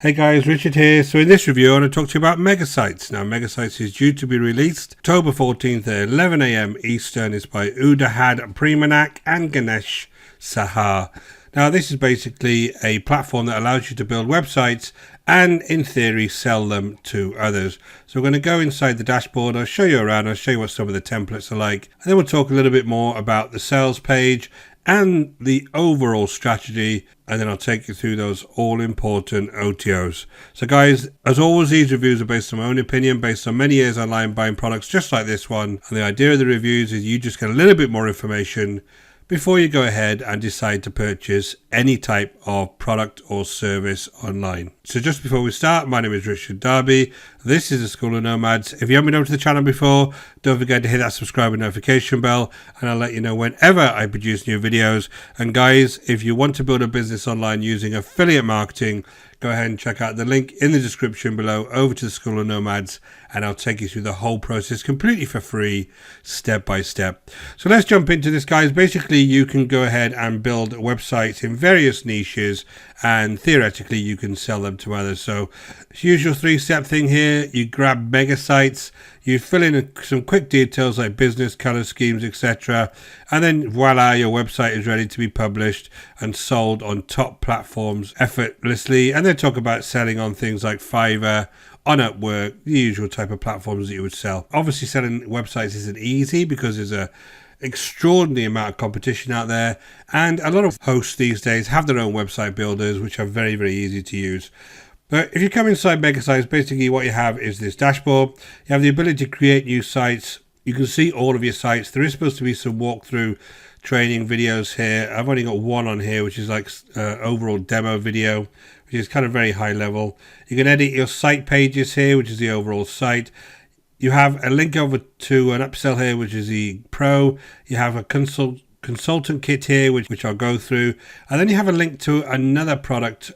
Hey guys, Richard here. So in this review, I want to talk to you about MegaSites. Now, MegaSites is due to be released October 14th at 11 AM Eastern. It's by Udahad Premanak and Ganesh Sahar. Now, this is basically a platform that allows you to build websites and, in theory, sell them to others. So we're going to go inside the dashboard. I'll show you around. I'll show you what some of the templates are like. And then we'll talk a little bit more about the sales page and the overall strategy, and then I'll take you through those all-important OTOs. So guys, as always, these reviews are based on my own opinion, based on many years online buying products just like this one, and the idea of the reviews is you just get a little bit more information before you go ahead and decide to purchase any type of product or service online. So just before we start, my name is Richard Darby. This is the School of Nomads. If you haven't been over to the channel before, don't forget to hit that subscribe and notification bell, and I'll let you know whenever I produce new videos. And guys, if you want to build a business online using affiliate marketing, go ahead and check out the link in the description below over to the School of Nomads, and I'll take you through the whole process completely for free, step by step. So let's jump into this, guys. Basically, you can go ahead and build websites in various niches, and theoretically you can sell them to others. So usual three-step thing here: you grab MegaSites, you fill in some quick details like business, color schemes, etc., and then voila, your website is ready to be published and sold on top platforms effortlessly. And then talk about selling on things like Fiverr, on Upwork, the usual type of platforms that you would sell. Obviously, selling websites isn't easy because there's a extraordinary amount of competition out there, and a lot of hosts these days have their own website builders, which are very, very easy to use. But if you come inside MegaSites, basically what you have is this dashboard. You have the ability to create new sites. You can see all of your sites. There is supposed to be some walkthrough training videos here. I've only got one on here, which is like overall demo video, which is kind of very high level. You can edit your site pages here, which is the overall site. You have a link over to an upsell here, which is the Pro. You have a consultant kit here, which I'll go through. And then you have a link to another product,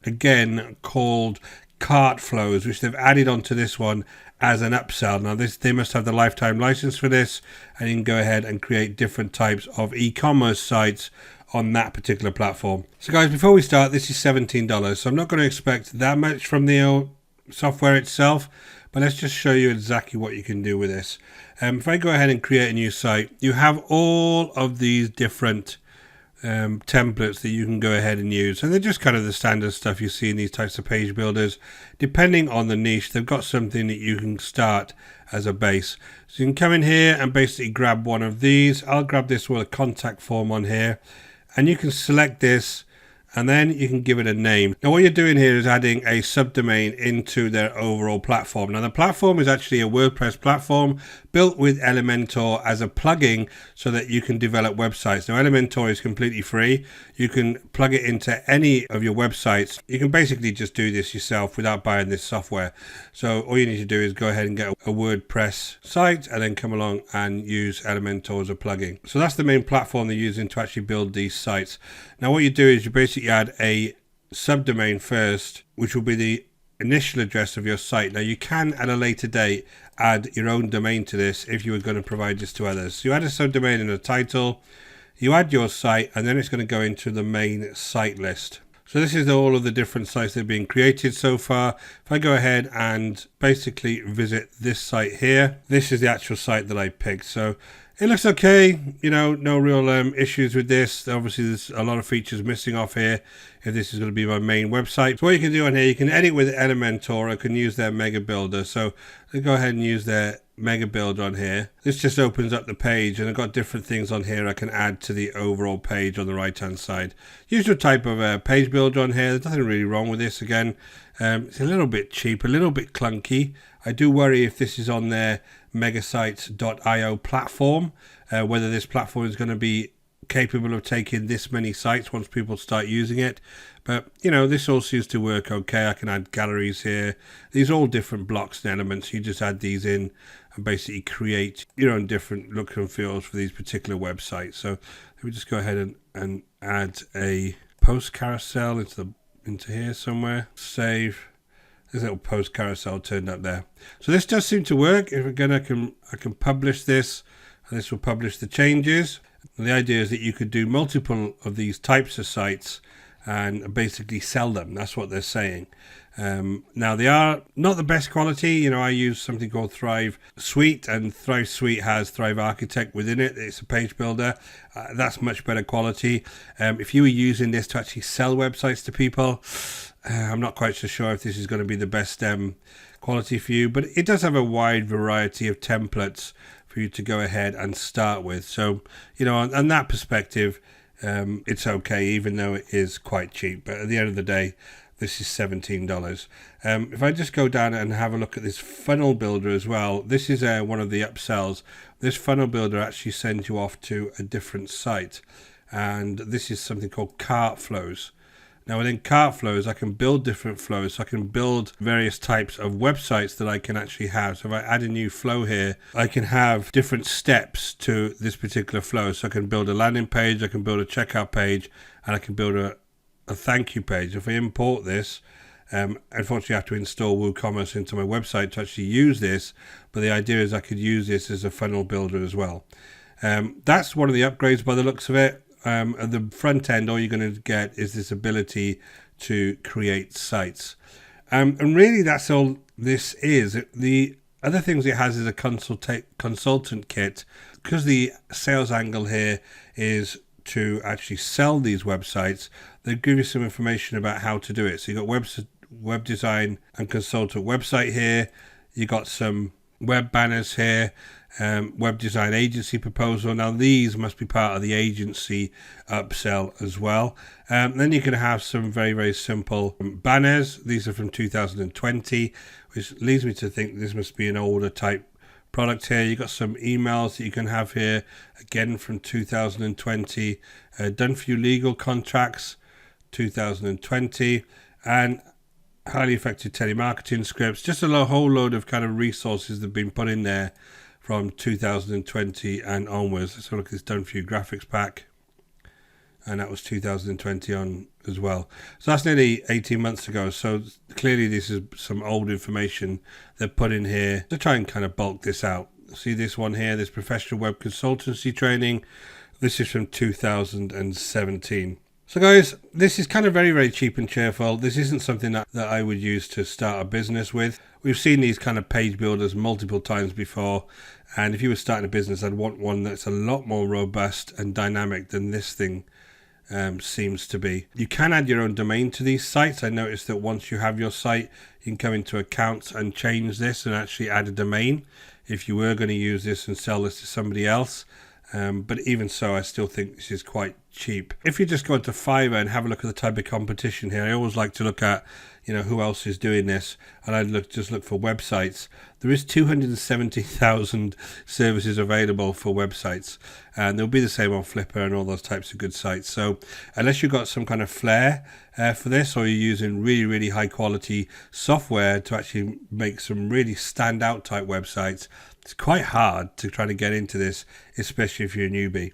again, called Cart Flows, which they've added onto this one as an upsell. Now, they must have the lifetime license for this, and you can go ahead and create different types of e-commerce sites on that particular platform. So guys, before we start, this is $17, so I'm not going to expect that much from the software itself, but let's just show you exactly what you can do with this. If I go ahead and create a new site, you have all of these different templates that you can go ahead and use, and they're just kind of the standard stuff you see in these types of page builders. Depending on the niche, they've got something that you can start as a base. So you can come in here and basically grab one of these. I'll grab this with a contact form on here, and you can select this, and then you can give it a name. Now what you're doing here is adding a subdomain into their overall platform. Now the platform is actually a WordPress platform built with Elementor as a plugin so that you can develop websites. Now Elementor is completely free. You can plug it into any of your websites. You can basically just do this yourself without buying this software. So all you need to do is go ahead and get a WordPress site and then come along and use Elementor as a plugin. So that's the main platform they're using to actually build these sites. Now what you do is you basically add a subdomain first, which will be the initial address of your site. Now you can at a later date add your own domain to this if you were going to provide this to others. So you add a subdomain and a title, you add your site, and then it's going to go into the main site list. So this is all of the different sites that have been created so far. If I go ahead and basically visit this site here, this is the actual site that I picked. So it looks okay, you know, no real issues with this. Obviously, there's a lot of features missing off here if this is going to be my main website. So what you can do on here, you can edit with Elementor, or I can use their Mega Builder. So I'll go ahead and use their Mega Builder on here. This just opens up the page, and I've got different things on here I can add to the overall page on the right-hand side. Usual type of page builder on here. There's nothing really wrong with this. Again, it's a little bit cheap, a little bit clunky. I do worry if this is on their MegaSites.io platform, whether this platform is going to be capable of taking this many sites once people start using it. But you know, this all seems to work okay. I can add galleries here. These are all different blocks and elements. You just add these in and basically create your own different looks and feels for these particular websites. So let me just go ahead and add a post carousel into here somewhere. Save. There's a little post carousel turned up there. So this does seem to work. If again, I can publish this, and this will publish the changes. And the idea is that you could do multiple of these types of sites and basically sell them. That's what they're saying. Now, they are not the best quality. You know, I use something called Thrive Suite, and Thrive Suite has Thrive Architect within it. It's a page builder. That's much better quality. If you were using this to actually sell websites to people, I'm not quite so sure if this is going to be the best quality for you, but it does have a wide variety of templates for you to go ahead and start with. So, you know, on that perspective, it's okay, even though it is quite cheap. But at the end of the day, this is $17. If I just go down and have a look at this funnel builder as well, this is one of the upsells. This funnel builder actually sends you off to a different site, and this is something called cart flows. Now, within cart flows, I can build different flows. So I can build various types of websites that I can actually have. So if I add a new flow here, I can have different steps to this particular flow. So I can build a landing page, I can build a checkout page, and I can build a thank you page. If I import this, unfortunately I have to install WooCommerce into my website to actually use this, but the idea is I could use this as a funnel builder as well. That's one of the upgrades by the looks of it. At the front end, all you're going to get is this ability to create sites. And really that's all this is. The other things it has is a consultant kit, because the sales angle here is to actually sell these websites. They give you some information about how to do it. So you've got web design and consultant website here. You got some web banners here, web design agency proposal. Now these must be part of the agency upsell as well. Then you can have some very, very simple banners. These are from 2020, which leads me to think this must be an older type product here. You've got some emails that you can have here, again from 2020, done for you legal contracts, 2020, and highly effective telemarketing scripts. Just a whole load of kind of resources that have been put in there from 2020 and onwards. Let's have a look at this done for you graphics pack, and that was 2020 on as well. So that's nearly 18 months ago. So clearly this is some old information they've put in here to try and kind of bulk this out. See this one here, this professional web consultancy training. This is from 2017. So guys, this is kind of very, very cheap and cheerful. This isn't something that I would use to start a business with. We've seen these kind of page builders multiple times before. And if you were starting a business, I'd want one that's a lot more robust and dynamic than this thing seems to be. You can add your own domain to these sites. I noticed that once you have your site, you can come into accounts and change this and actually add a domain if you were going to use this and sell this to somebody else. But even so, I still think this is quite cheap. If you just go into Fiverr and have a look at the type of competition here, I always like to look at, you know, who else is doing this, and I'd just look for websites. There is 270,000 services available for websites, and they'll be the same on Flippa and all those types of good sites. So unless you've got some kind of flair for this, or you're using really, really high quality software to actually make some really standout type websites, it's quite hard to try to get into this, especially if you're a newbie.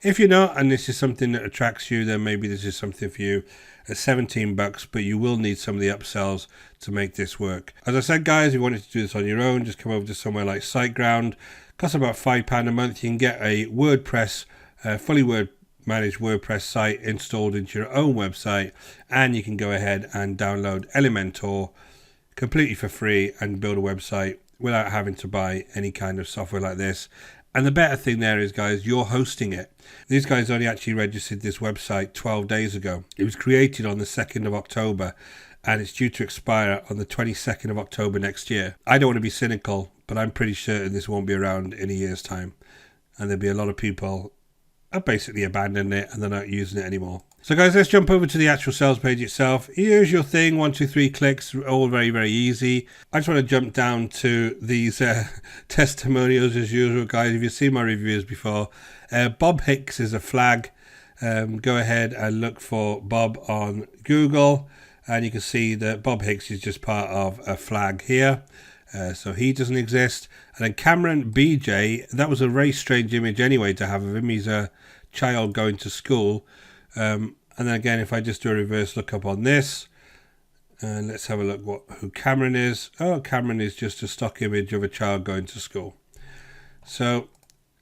If you're not, and this is something that attracts you, then maybe this is something for you at $17, but you will need some of the upsells to make this work. As I said, guys, if you wanted to do this on your own, just come over to somewhere like SiteGround. Costs about £5 a month. You can get a WordPress, fully managed WordPress site installed into your own website, and you can go ahead and download Elementor completely for free and build a website without having to buy any kind of software like this. And the better thing there is, guys, you're hosting it. These guys only actually registered this website 12 days ago. It was created on the 2nd of October, and it's due to expire on the 22nd of October next year. I don't want to be cynical, but I'm pretty certain this won't be around in a year's time. And there'll be a lot of people have basically abandoned it and they're not using it anymore. So guys, let's jump over to the actual sales page itself. Here's your thing, 1, 2, 3 clicks, all very, very easy. I just want to jump down to these testimonials as usual, guys. If you've seen my reviews before, Bob Hicks is a flag. Go ahead and look for Bob on Google, and you can see that Bob Hicks is just part of a flag here. So he doesn't exist. And then Cameron BJ, that was a very strange image anyway to have of him. He's a child going to school. And then again, if I just do a reverse lookup on this, and let's have a look who Cameron is. Oh, Cameron is just a stock image of a child going to school. So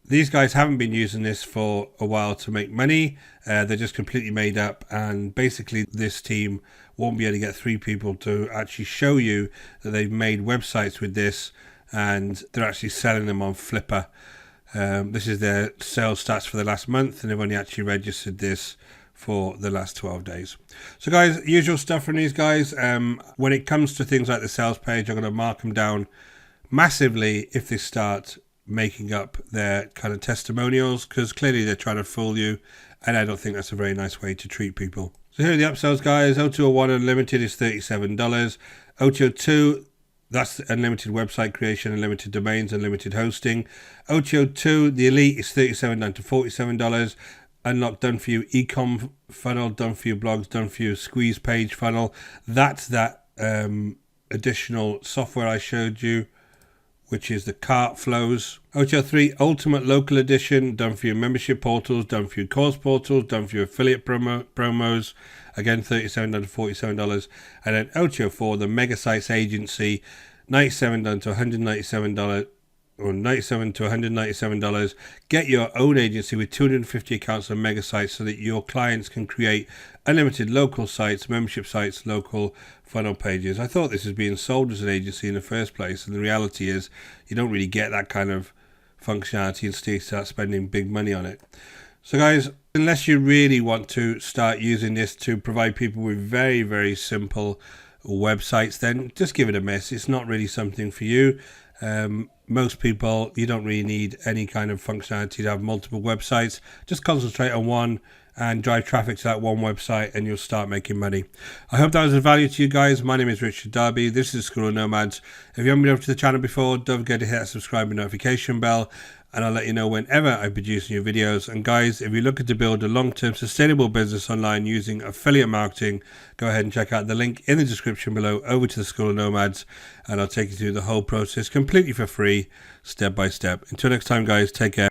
These guys haven't been using this for a while to make money. They're just completely made up, and basically this team won't be able to get 3 people to actually show you that they've made websites with this, and they're actually selling them on Flippa. This is their sales stats for the last month, and they've only actually registered this for the last 12 days. So guys, usual stuff from these guys. When it comes to things like the sales page, I'm going to mark them down massively if they start making up their kind of testimonials, because clearly they're trying to fool you, and I don't think that's a very nice way to treat people. So here are the upsells, guys. OTO1 Unlimited is $37. OTO2, that's unlimited website creation, unlimited domains, unlimited hosting. OTO2, the Elite, is $37 down to $47. Unlock done for you eCom funnel, done for you blogs, done for you squeeze page funnel. That's that additional software I showed you, which is the cart flows. OTO3 Ultimate Local Edition, done for your membership portals, done for your course portals, done for your affiliate promos. Again, $37 down to $47. And then OTO4, the MegaSites agency, $97 down to $197, or $97 to $197. Get your own agency with 250 accounts on MegaSites so that your clients can create unlimited local sites, membership sites, local funnel pages. I thought this was being sold as an agency in the first place, and the reality is you don't really get that kind of functionality until you start spending big money on it. So guys, unless you really want to start using this to provide people with very, very simple websites, then just give it a miss. It's not really something for you. Most people, you don't really need any kind of functionality to have multiple websites. Just concentrate on one and drive traffic to that one website, and you'll start making money. I hope that was of value to you guys. My name is Richard Darby. This is School of Nomads. If you haven't been over to the channel before, don't forget to hit that subscribe and notification bell, and I'll let you know whenever I produce new videos. And guys, if you're looking to build a long-term sustainable business online using affiliate marketing, go ahead and check out the link in the description below over to the School of Nomads, and I'll take you through the whole process completely for free, step by step. Until next time, guys, take care.